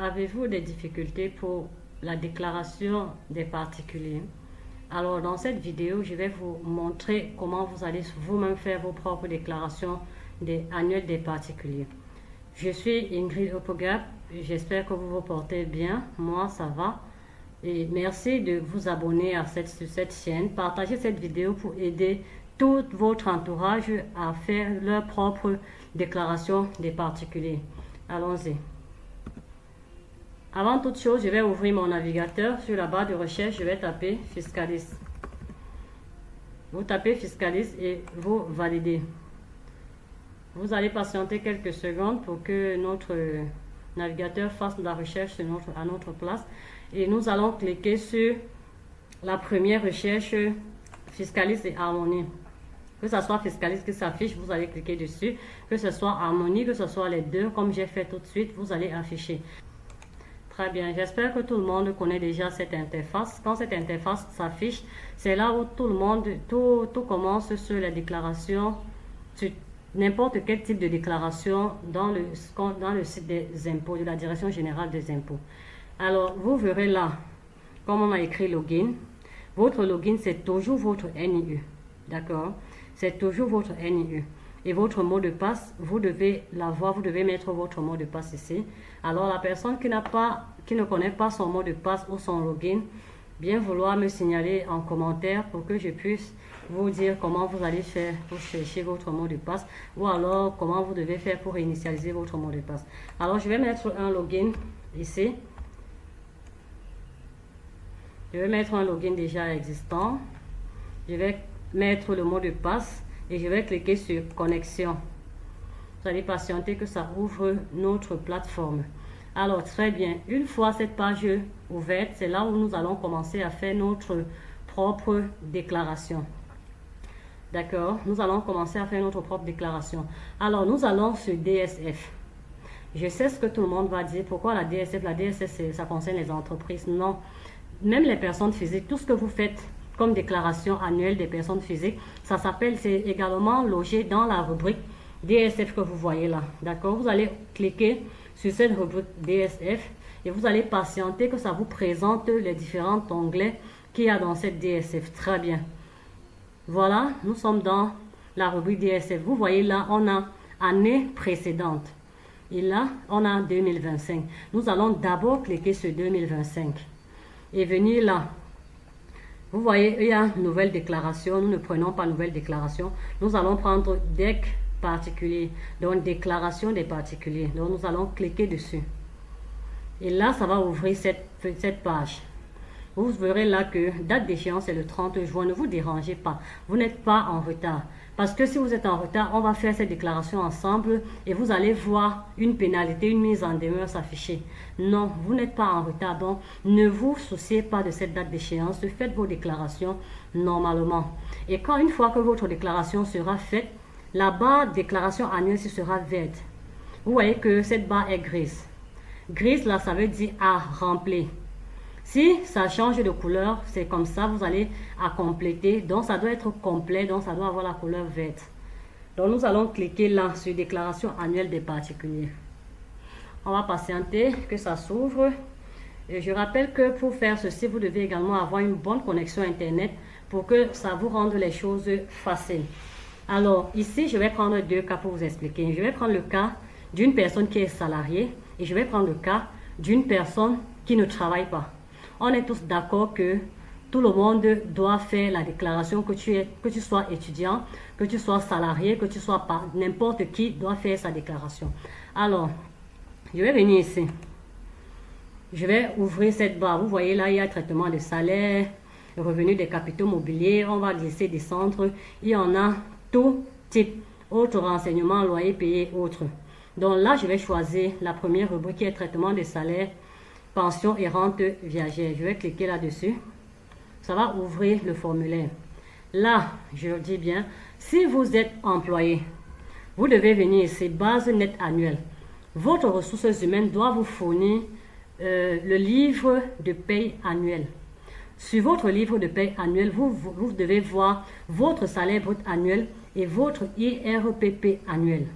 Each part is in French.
Avez-vous des difficultés pour la déclaration des particuliers? Alors, dans cette vidéo, je vais vous montrer comment vous allez vous-même faire vos propres déclarations annuelles des particuliers. Je suis Ingrid Opogap, j'espère que vous vous portez bien. Moi, ça va. Et merci de vous abonner à cette chaîne. Partagez cette vidéo pour aider tout votre entourage à faire leur propre déclaration des particuliers. Allons-y. Avant toute chose, je vais ouvrir mon navigateur. Sur la barre de recherche, je vais taper Fiscalis. Vous tapez Fiscalis et vous validez. Vous allez patienter quelques secondes pour que notre navigateur fasse la recherche à notre place. Et nous allons cliquer sur la première recherche, Fiscalis et Harmonie. Que ce soit Fiscalis qui s'affiche, vous allez cliquer dessus. Que ce soit Harmonie, que ce soit les deux, comme j'ai fait tout de suite, vous allez afficher. Très bien, j'espère que tout le monde connaît déjà cette interface. Quand cette interface s'affiche, c'est là où tout commence sur les déclarations, sur n'importe quel type de déclaration dans le site des impôts, de la Direction générale des impôts. Alors, vous verrez là, comme on a écrit login, votre login c'est toujours votre NIE, d'accord? C'est toujours votre NIE. Et votre mot de passe, vous devez l'avoir, vous devez mettre votre mot de passe ici. Alors la personne qui ne connaît pas son mot de passe ou son login, bien vouloir me signaler en commentaire pour que je puisse vous dire comment vous allez faire pour chercher votre mot de passe ou alors comment vous devez faire pour initialiser votre mot de passe. Alors je vais mettre un login ici. Je vais mettre un login déjà existant. Je vais mettre le mot de passe. Et je vais cliquer sur connexion. Vous allez patienter que ça ouvre notre plateforme. Alors très bien, une fois cette page ouverte, c'est là où nous allons commencer à faire notre propre déclaration. D'accord, nous allons commencer à faire notre propre déclaration. Alors nous allons sur DSF. Je sais ce que tout le monde va dire. Pourquoi la DSF? La DSF, ça concerne les entreprises. Non, même les personnes physiques, tout ce que vous faites comme déclaration annuelle des personnes physiques, ça s'appelle, c'est également logé dans la rubrique DSF que vous voyez là, d'accord? Vous allez cliquer sur cette rubrique DSF et vous allez patienter que ça vous présente les différents onglets qu'il y a dans cette DSF. Très bien. Voilà, nous sommes dans la rubrique DSF. Vous voyez là, on a année précédente et là, on a 2025. Nous allons d'abord cliquer sur 2025 et venir là. Vous voyez, il y a nouvelle déclaration. Nous ne prenons pas nouvelle déclaration. Nous allons prendre DEC particulier. Donc, déclaration des particuliers. Donc, nous allons cliquer dessus. Et là, ça va ouvrir cette page. Vous verrez là que date d'échéance est le 30 juin. Ne vous dérangez pas. Vous n'êtes pas en retard. Parce que si vous êtes en retard, on va faire cette déclaration ensemble et vous allez voir une pénalité, une mise en demeure s'afficher. Non, vous n'êtes pas en retard. Donc, ne vous souciez pas de cette date d'échéance. Faites vos déclarations normalement. Et quand une fois que votre déclaration sera faite, la barre déclaration annuelle sera verte. Vous voyez que cette barre est grise. Grise, là, ça veut dire à remplir. Si ça change de couleur, c'est comme ça, vous allez à compléter. Donc, ça doit être complet, donc ça doit avoir la couleur verte. Donc, nous allons cliquer là sur déclaration annuelle des particuliers. On va patienter que ça s'ouvre. Et je rappelle que pour faire ceci, vous devez également avoir une bonne connexion Internet pour que ça vous rende les choses faciles. Alors, ici, je vais prendre deux cas pour vous expliquer. Je vais prendre le cas d'une personne qui est salariée et je vais prendre le cas d'une personne qui ne travaille pas. On est tous d'accord que tout le monde doit faire la déclaration, que tu sois étudiant, que tu sois salarié, que tu sois pas, n'importe qui doit faire sa déclaration. Alors, je vais venir ici. Je vais ouvrir cette barre. Vous voyez là, il y a traitement de salaire, revenu des capitaux mobiliers. On va glisser, descendre. Il y en a tout type. Autres renseignements, loyer payé, autres. Donc là, je vais choisir la première rubrique qui est traitement de salaire, pension et rente viagère. Je vais cliquer là-dessus. Ça va ouvrir le formulaire. Là, je dis bien, si vous êtes employé, vous devez venir ici, base nette annuelle. Votre ressources humaines doit vous fournir le livre de paye annuel. Sur votre livre de paye annuel, vous devez voir votre salaire brut annuel et votre IRPP annuel.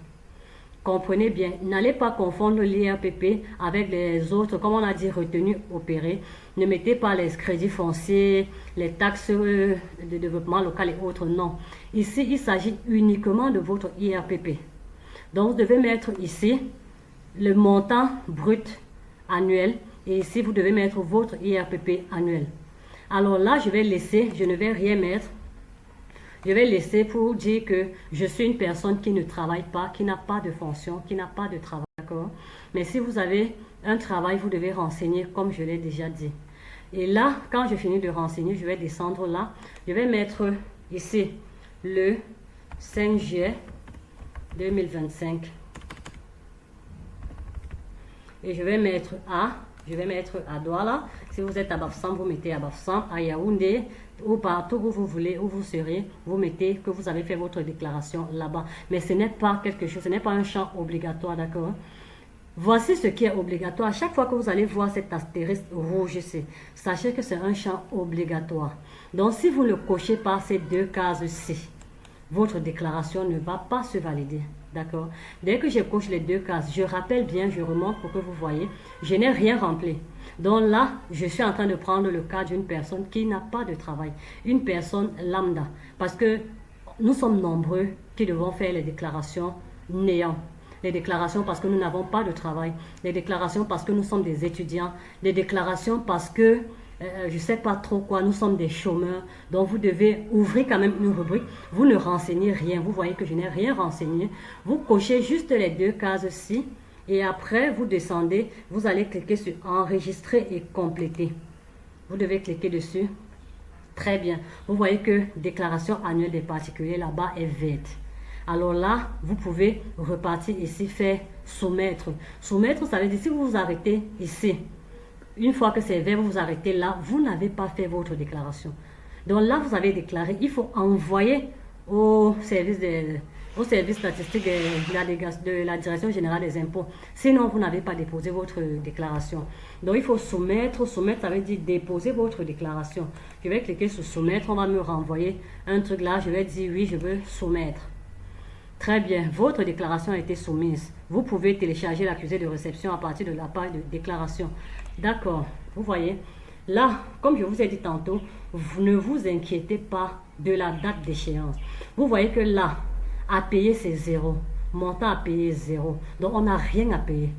comprenez bien, n'allez pas confondre l'IRPP avec les autres, comme on a dit, retenues opérées. Ne mettez pas les crédits fonciers, les taxes de développement local et autres, non. Ici, il s'agit uniquement de votre IRPP. Donc, vous devez mettre ici le montant brut annuel et ici, vous devez mettre votre IRPP annuel. Alors là, je vais laisser, je ne vais rien mettre. Je vais laisser pour dire que je suis une personne qui ne travaille pas, qui n'a pas de fonction, qui n'a pas de travail, d'accord? Mais si vous avez un travail, vous devez renseigner comme je l'ai déjà dit. Et là, quand je finis de renseigner, je vais descendre là. Je vais mettre ici le 5 juillet 2025. Et je vais mettre à Douala. Si vous êtes à Bafoussam, vous mettez à Bafoussam, à Yaoundé, ou partout où vous voulez, où vous serez, vous mettez que vous avez fait votre déclaration là-bas. Mais ce n'est pas quelque chose, ce n'est pas un champ obligatoire, d'accord? Voici ce qui est obligatoire. Chaque fois que vous allez voir cet astérisque rouge ici, sachez que c'est un champ obligatoire. Donc, si vous ne cochez pas ces deux cases-ci, votre déclaration ne va pas se valider. D'accord? Dès que je coche les deux cases, je rappelle bien, je remonte pour que vous voyez, je n'ai rien rempli. Donc là, je suis en train de prendre le cas d'une personne qui n'a pas de travail, une personne lambda. Parce que nous sommes nombreux qui devons faire les déclarations néant. Les déclarations parce que nous n'avons pas de travail, les déclarations parce que nous sommes des étudiants, les déclarations parce que je ne sais pas trop quoi, nous sommes des chômeurs. Donc vous devez ouvrir quand même une rubrique. Vous ne renseignez rien. Vous voyez que je n'ai rien renseigné. Vous cochez juste les deux cases-ci. Et après, vous descendez. Vous allez cliquer sur enregistrer et compléter. Vous devez cliquer dessus. Très bien. Vous voyez que déclaration annuelle des particuliers là-bas est verte. Alors là, vous pouvez repartir ici, faire soumettre. Soumettre, ça veut dire si vous vous arrêtez ici. Une fois que c'est vert, vous vous arrêtez là, vous n'avez pas fait votre déclaration. Donc là, vous avez déclaré, il faut envoyer au service statistique de la Direction générale des impôts. Sinon, vous n'avez pas déposé votre déclaration. Donc, il faut soumettre. Soumettre, ça veut dire déposer votre déclaration. Je vais cliquer sur soumettre, on va me renvoyer un truc là. Je vais dire oui, je veux soumettre. Très bien, votre déclaration a été soumise. Vous pouvez télécharger l'accusé de réception à partir de la page de déclaration. D'accord, vous voyez. Là, comme je vous ai dit tantôt, vous ne vous inquiétez pas de la date d'échéance. Vous voyez que là, à payer c'est 0. Montant à payer 0. Donc, on n'a rien à payer.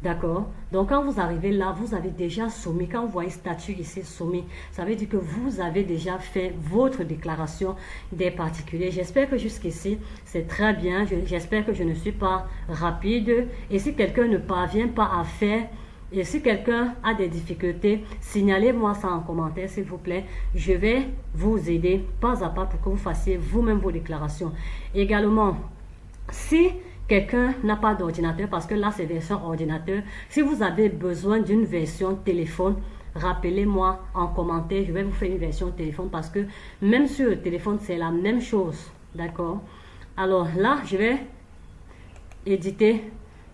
D'accord? Donc, quand vous arrivez là, vous avez déjà soumis. Quand vous voyez statut ici, soumis, ça veut dire que vous avez déjà fait votre déclaration des particuliers. J'espère que jusqu'ici, c'est très bien. J'espère que je ne suis pas rapide. Et si quelqu'un ne parvient pas à faire, et si quelqu'un a des difficultés, signalez-moi ça en commentaire, s'il vous plaît. Je vais vous aider pas à pas pour que vous fassiez vous-même vos déclarations. Également, si quelqu'un n'a pas d'ordinateur, parce que là c'est version ordinateur, si vous avez besoin d'une version téléphone, rappelez-moi en commentaire, je vais vous faire une version téléphone parce que même sur le téléphone c'est la même chose, d'accord? Alors là, je vais éditer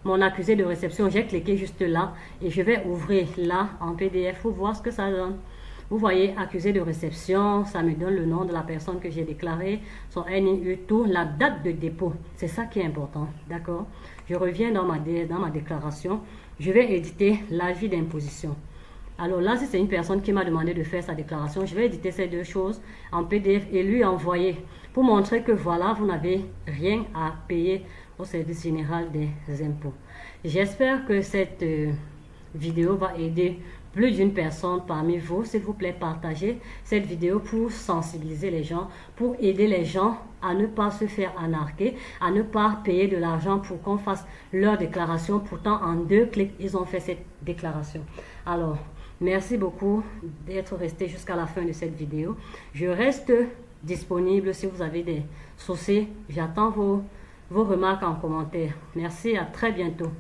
mon accusé de réception, j'ai cliqué juste là et je vais ouvrir là en PDF pour voir ce que ça donne. Vous voyez, accusé de réception, ça me donne le nom de la personne que j'ai déclarée, son NIU, tout, la date de dépôt. C'est ça qui est important, d'accord? Je reviens dans ma déclaration. Je vais éditer l'avis d'imposition. Alors là, si c'est une personne qui m'a demandé de faire sa déclaration, je vais éditer ces deux choses en PDF et lui envoyer pour montrer que voilà, vous n'avez rien à payer au service général des impôts. J'espère que cette vidéo va aider plus d'une personne parmi vous. S'il vous plaît, partagez cette vidéo pour sensibiliser les gens, pour aider les gens à ne pas se faire arnaquer, à ne pas payer de l'argent pour qu'on fasse leur déclaration. Pourtant, en 2 clics, ils ont fait cette déclaration. Alors, merci beaucoup d'être resté jusqu'à la fin de cette vidéo. Je reste disponible si vous avez des soucis. J'attends vos remarques en commentaire. Merci, à très bientôt.